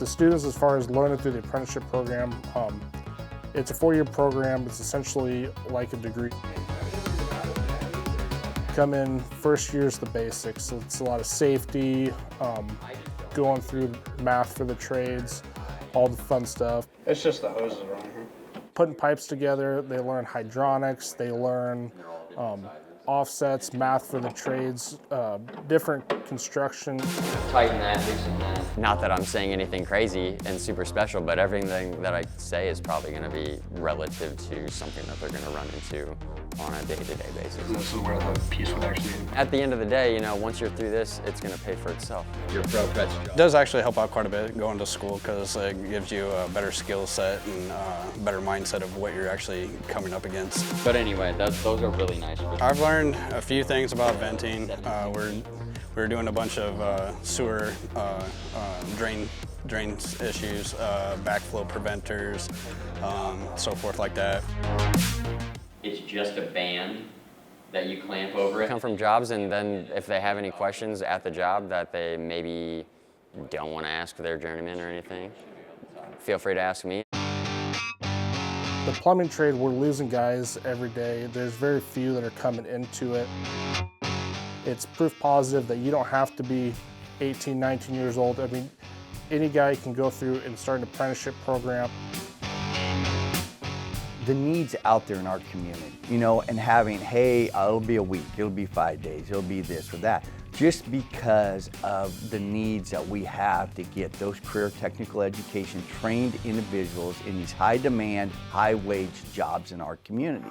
The students, as far as learning through the apprenticeship program, it's a 4-year program. It's essentially like a degree. Come in, first year's the basics. It's a lot of safety, going through math for the trades, all the fun stuff. It's just the hoses around here. Putting pipes together, they learn hydronics, they learn offsets, math for the trades, different construction. Tighten that, loosen that. Not that I'm saying anything crazy and super special, but everything that I say is probably going to be relative to something that they're going to run into on a day-to-day basis. This is where the piece would actually be. At the end of the day, you know, once you're through this, it's going to pay for itself. Your pro fetch job. It does actually help out quite a bit going to school because it gives you a better skill set and a better mindset of what you're actually coming up against. But anyway, those are really nice. I've learned a few things about venting. We're doing a bunch of sewer drains issues, backflow preventers, so forth like that. It's just a band that you clamp over it. Come from jobs, and then if they have any questions at the job that they maybe don't want to ask their journeyman or anything, feel free to ask me. The plumbing trade, we're losing guys every day. There's very few that are coming into it. It's proof positive that you don't have to be 18, 19 years old. I mean, any guy can go through and start an apprenticeship program. The needs out there in our community, you know, and having, hey, it'll be a week, it'll be 5 days, it'll be this or that, just because of the needs that we have to get those career technical education trained individuals in these high demand, high wage jobs in our community.